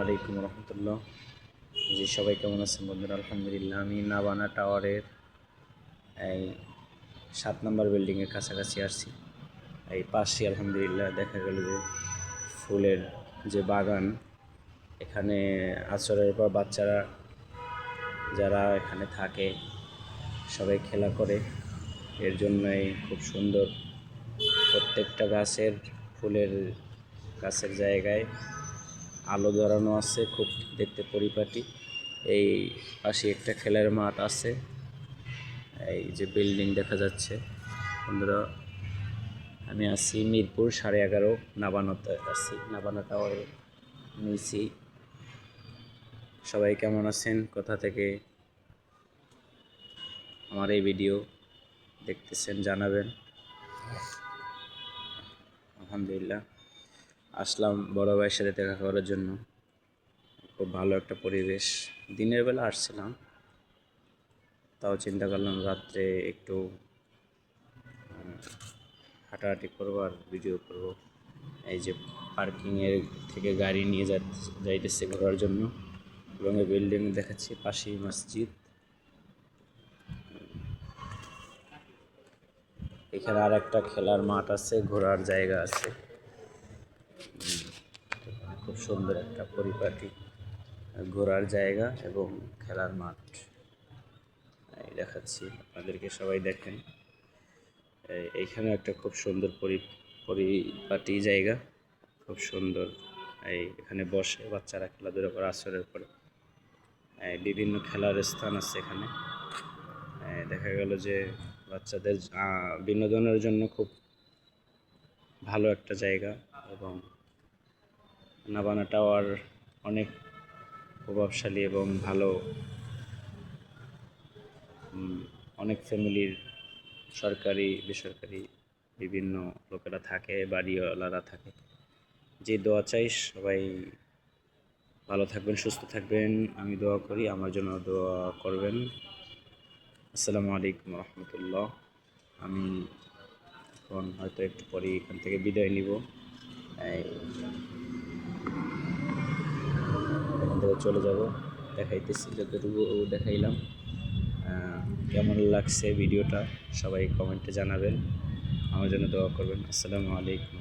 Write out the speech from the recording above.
আলাইকুম রহমতুল্লাহ। জি, সবাই কেমন আছেন বন্ধুরা? আলহামদুলিল্লাহ। আমি নাবানা টাওয়ারের এই 7 নম্বর বিল্ডিংয়ের কাছাকাছি আসছি। এই পাশে আলহামদুলিল্লাহ দেখা গেল যে ফুলের যে বাগান, এখানে আসরের পর বাচ্চারা যারা এখানে থাকে সবাই খেলা করে। এর জন্যই খুব সুন্দর প্রত্যেকটা ফুলের গাছের জায়গায় আলো ধরানো আছে, খুব দেখতে পরিপাটি। এই পাশে একটা খেলার মাঠ আছে। এই যে বিল্ডিং দেখা যাচ্ছে বন্ধুরা, আমি আছি মিরপুর 11.5 নাবানাতে আছি, নাবানা টাওয়ারে নিচি। সবাই কেমন আছেন? কোথা থেকে আমার এই ভিডিও দেখতেছেন জানাবেন। আলহামদুলিল্লাহ আসলাম বড় ভাইয়ের সাথে দেখা করার জন্য। খুব ভালো একটা পরিবেশ। দিনের বেলা আসছিলাম, তাও চিন্তা করলাম রাত্রে একটু হাঁটাহাঁটি করবো আর ভিডিও করব। এই যে পার্কিংয়ের থেকে গাড়ি নিয়ে যাইতেছে ঘোরার জন্য, এবং এই বিল্ডিং দেখাচ্ছি পাশেই মসজিদ। এখানে আর একটা খেলার মাঠ আছে, ঘোরার জায়গা আছে। খুব সুন্দর একটা পরিপাটি ঘোরার জায়গা এবং খেলার মাঠ এই দেখাচ্ছি আপনাদেরকে, সবাই দেখেন। এইখানে একটা খুব সুন্দর পরিপাটি জায়গা, খুব সুন্দর। এখানে বসে বাচ্চারা খেলাধুলা করে আসরের পরে। বিভিন্ন খেলার স্থান আছে এখানে। দেখা গেল যে বাচ্চাদের বিনোদনের জন্য খুব ভালো একটা জায়গা। এবং নাবানা টাওয়ার অনেক প্রভাবশালী এবং ভালো। অনেক ফ্যামিলির সরকারি বেসরকারি বিভিন্ন লোকেরা থাকে, বাড়িওয়ালারা থাকে। যে দোয়া চাই সবাই ভালো থাকবেন, সুস্থ থাকবেন। আমি দোয়া করি, আমার জন্য দোয়া করবেন। আসসালামু আলাইকুম রহমতুল্লাহ। আমি এখন হয়তো একটু পরে এখান থেকে বিদায় নিব, এখান থেকে চলে যাব। দেখাইতেছি যতটুকু দেখাইলাম। কেমন লাগছে ভিডিওটা সবাই কমেন্টে জানাবেন, আমার জন্য দোয়া করবেন। আসসালামু আলাইকুম।